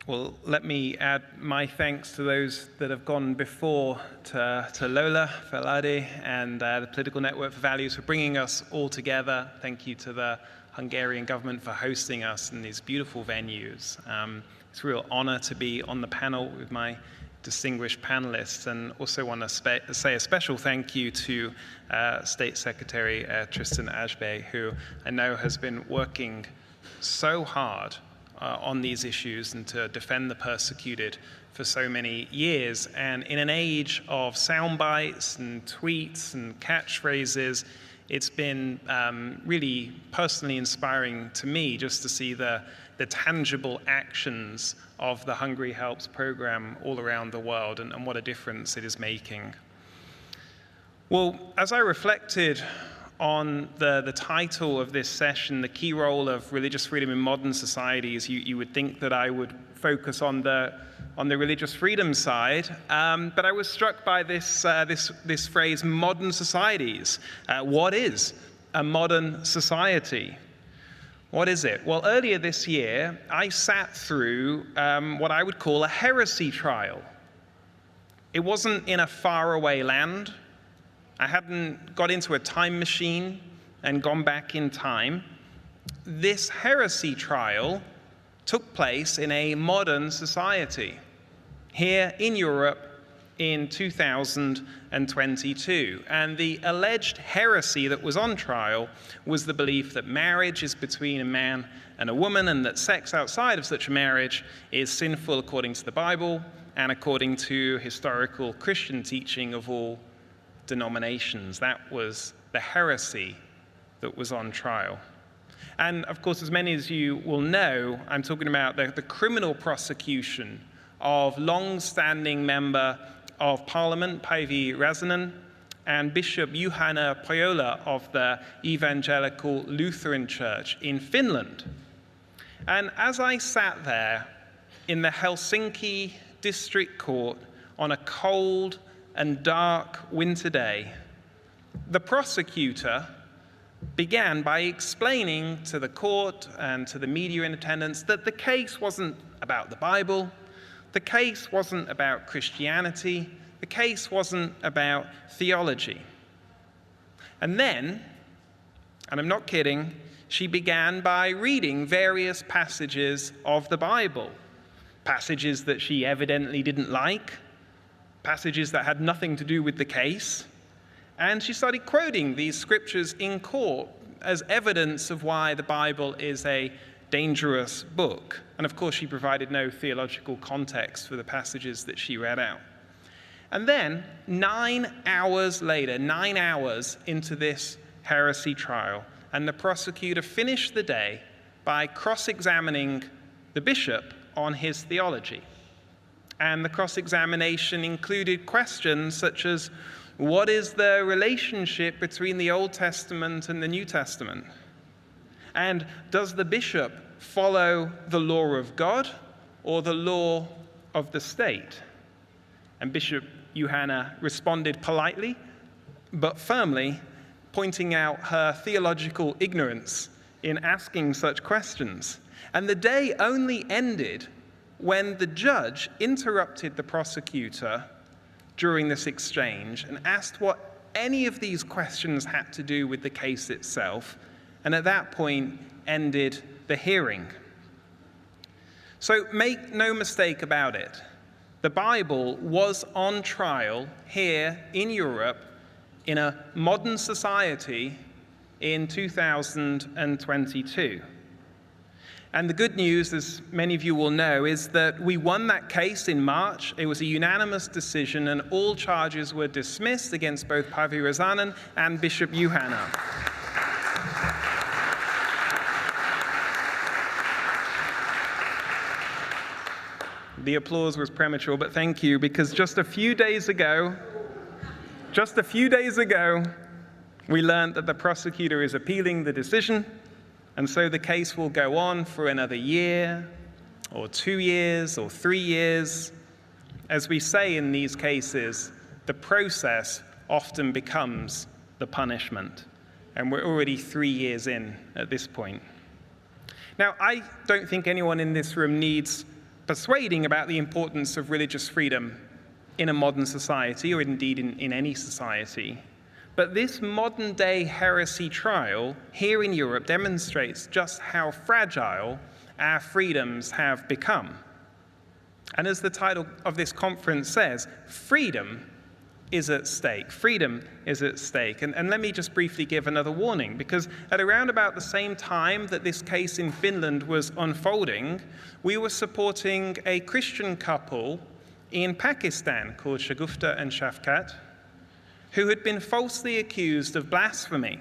Well, let me add my thanks to those that have gone before, to Lola Feladi and the Political Network for Values for bringing us all together. Thank you to the Hungarian government for hosting us in these beautiful venues. It's a real honor to be on the panel with my distinguished panelists, and also want to say a special thank you to State Secretary Tristan Ashby, who I know has been working so hard on these issues and to defend the persecuted for so many years. And in an age of sound bites and tweets and catchphrases, it's been really personally inspiring to me just to see the tangible actions of the Hungary Helps program all around the world, and what a difference it is making. Well, as I reflected on the title of this session, the key role of religious freedom in modern societies, you would think that I would focus on the religious freedom side, but I was struck by this phrase, modern societies. What is a modern society? What is it? Well, earlier this year, I sat through what I would call a heresy trial. It wasn't in a faraway land. I hadn't got into a time machine and gone back in time. This heresy trial took place in a modern society here in Europe in 2022. And the alleged heresy that was on trial was the belief that marriage is between a man and a woman, and that sex outside of such a marriage is sinful according to the Bible and according to historical Christian teaching of all denominations. That was the heresy that was on trial. And of course, as many as you will know, I'm talking about the criminal prosecution of long-standing member of Parliament, Päivi Räsänen, and Bishop Juhana Pajola of the Evangelical Lutheran Church in Finland. And as I sat there in the Helsinki District Court on a cold and dark winter day, the prosecutor began by explaining to the court and to the media in attendance that the case wasn't about the Bible, the case wasn't about Christianity, the case wasn't about theology. And then, and I'm not kidding, she began by reading various passages of the Bible, passages that she evidently didn't like, passages that had nothing to do with the case, and she started quoting these scriptures in court as evidence of why the Bible is a dangerous book. And of course, she provided no theological context for the passages that she read out. And then, 9 hours later, 9 hours into this heresy trial, and the prosecutor finished the day by cross-examining the bishop on his theology. And the cross-examination included questions such as, what is the relationship between the Old Testament and the New Testament? And does the bishop follow the law of God or the law of the state? And Bishop Juhana responded politely, but firmly, pointing out her theological ignorance in asking such questions. And the day only ended when the judge interrupted the prosecutor during this exchange and asked what any of these questions had to do with the case itself, and at that point ended the hearing. So make no mistake about it, the Bible was on trial here in Europe in a modern society in 2022. And the good news, as many of you will know, is that we won that case in March. It was a unanimous decision, and all charges were dismissed against both Päivi Räsänen and Bishop Juhana. The applause was premature, but thank you, because just a few days ago, we learned that the prosecutor is appealing the decision. And so the case will go on for another year, or 2 years, or 3 years. As we say in these cases, the process often becomes the punishment. And we're already 3 years in at this point. Now, I don't think anyone in this room needs persuading about the importance of religious freedom in a modern society, or indeed in any society. But this modern-day heresy trial here in Europe demonstrates just how fragile our freedoms have become. And as the title of this conference says, freedom is at stake. Freedom is at stake. And let me just briefly give another warning, because at around about the same time that this case in Finland was unfolding, we were supporting a Christian couple in Pakistan called Shagufta and Shafkat, who had been falsely accused of blasphemy.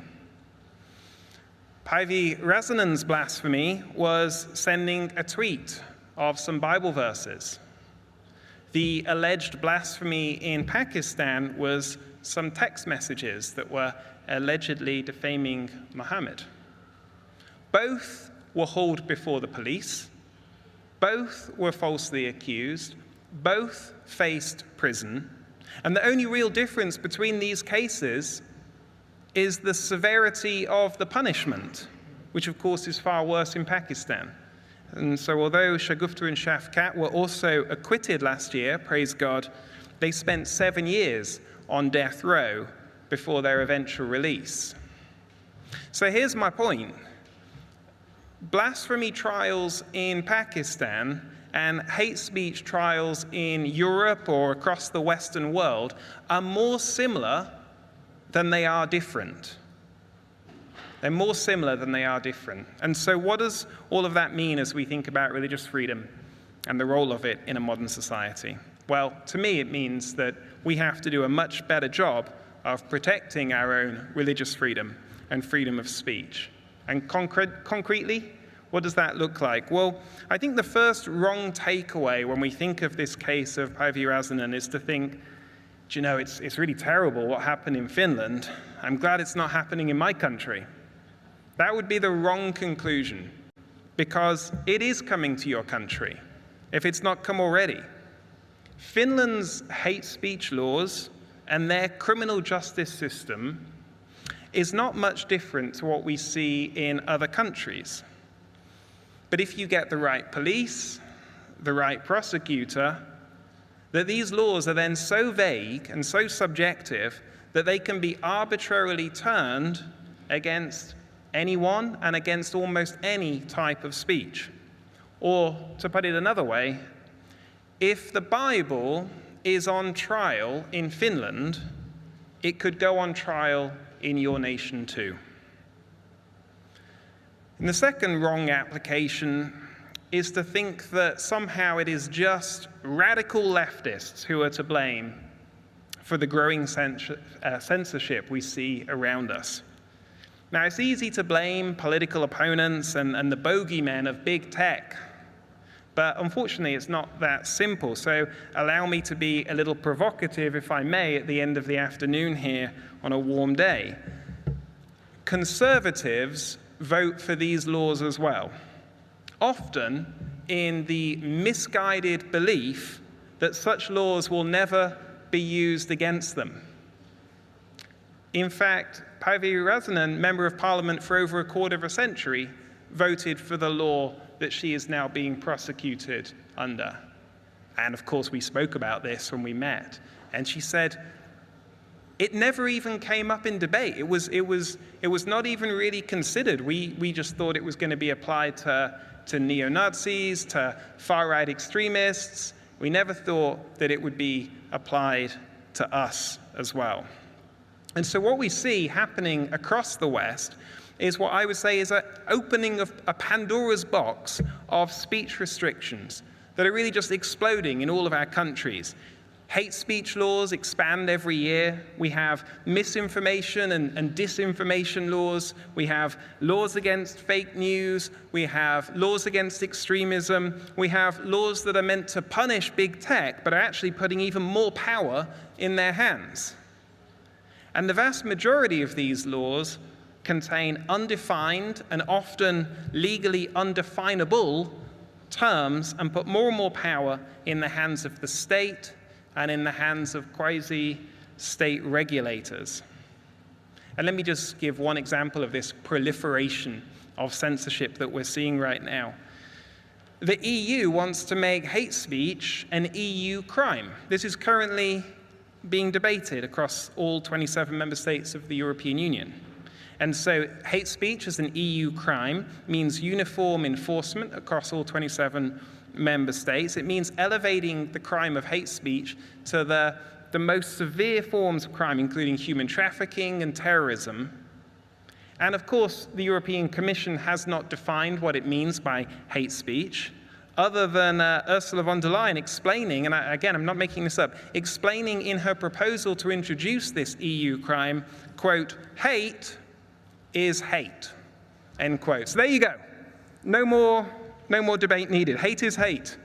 Päivi Räsänen's blasphemy was sending a tweet of some Bible verses. The alleged blasphemy in Pakistan was some text messages that were allegedly defaming Muhammad. Both were hauled before the police. Both were falsely accused. Both faced prison. And the only real difference between these cases is the severity of the punishment, which of course is far worse in Pakistan. And so although Shagufta and Shafkat were also acquitted last year, praise God, they spent 7 years on death row before their eventual release. So here's my point. Blasphemy trials in Pakistan and hate speech trials in Europe or across the Western world are more similar than they are different. They're more similar than they are different. And so what does all of that mean as we think about religious freedom and the role of it in a modern society? Well, to me, it means that we have to do a much better job of protecting our own religious freedom and freedom of speech. And concretely, what does that look like? Well, I think the first wrong takeaway when we think of this case of Päivi Räsänen is to think, do you know, it's really terrible what happened in Finland. I'm glad it's not happening in my country. That would be the wrong conclusion, because it is coming to your country, if it's not come already. Finland's hate speech laws and their criminal justice system is not much different to what we see in other countries. But if you get the right police, the right prosecutor, that these laws are then so vague and so subjective that they can be arbitrarily turned against anyone and against almost any type of speech. Or, to put it another way, if the Bible is on trial in Finland, it could go on trial in your nation too. And the second wrong application is to think that somehow it is just radical leftists who are to blame for the growing censorship we see around us. Now, it's easy to blame political opponents and the bogeymen of big tech, but unfortunately it's not that simple. So allow me to be a little provocative, if I may, at the end of the afternoon here on a warm day. Conservatives vote for these laws as well, often in the misguided belief that such laws will never be used against them. In fact, Päivi Räsänen, Member of Parliament for over a quarter of a century, voted for the law that she is now being prosecuted under. And of course, we spoke about this when we met. And she said, it never even came up in debate. It was not even really considered. We just thought it was going to be applied to neo-Nazis, to far-right extremists. We never thought that it would be applied to us as well. And so what we see happening across the West is what I would say is an opening of a Pandora's box of speech restrictions that are really just exploding in all of our countries. Hate speech laws expand every year. We have misinformation and disinformation laws. We have laws against fake news. We have laws against extremism. We have laws that are meant to punish big tech, but are actually putting even more power in their hands. And the vast majority of these laws contain undefined and often legally undefinable terms and put more and more power in the hands of the state and in the hands of quasi-state regulators. And let me just give one example of this proliferation of censorship that we're seeing right now. the EU wants to make hate speech an EU crime. This is currently being debated across all 27 member states of the European Union. And so hate speech as an EU crime means uniform enforcement across all 27 member states. It means elevating the crime of hate speech to the most severe forms of crime, including human trafficking and terrorism. And of course, the European Commission has not defined what it means by hate speech, other than Ursula von der Leyen explaining, and again, I'm not making this up, explaining in her proposal to introduce this EU crime, quote, hate is hate, end quote. So there you go. No more debate needed. Hate is hate.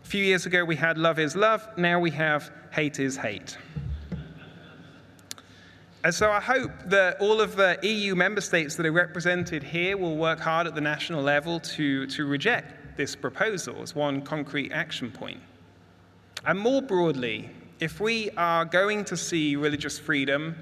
A few years ago, we had love is love. Now we have hate is hate. And so I hope that all of the EU member states that are represented here will work hard at the national level to reject this proposal as one concrete action point. And more broadly, if we are going to see religious freedom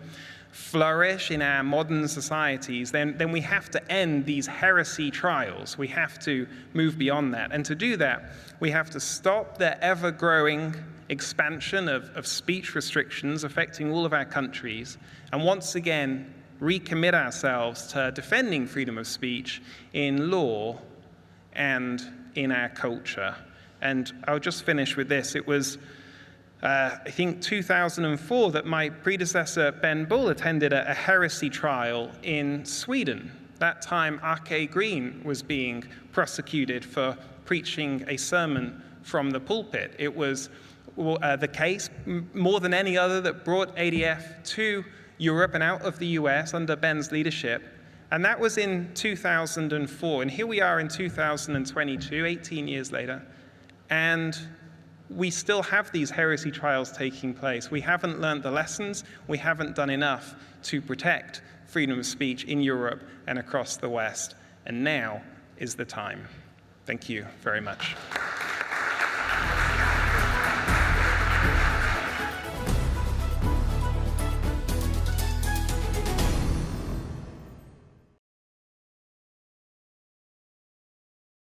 flourish in our modern societies, then we have to end these heresy trials. We have to move beyond that. And to do that, we have to stop the ever-growing expansion of speech restrictions affecting all of our countries, and once again, recommit ourselves to defending freedom of speech in law and in our culture. And I'll just finish with this. It was, I think, 2004 that my predecessor, Ben Bull, attended a heresy trial in Sweden. That time, R.K. Green was being prosecuted for preaching a sermon from the pulpit. It was the case, more than any other, that brought ADF to Europe and out of the US under Ben's leadership. And that was in 2004. And here we are in 2022, 18 years later, and we still have these heresy trials taking place. We haven't learned the lessons. We haven't done enough to protect freedom of speech in Europe and across the West. And now is the time. Thank you very much.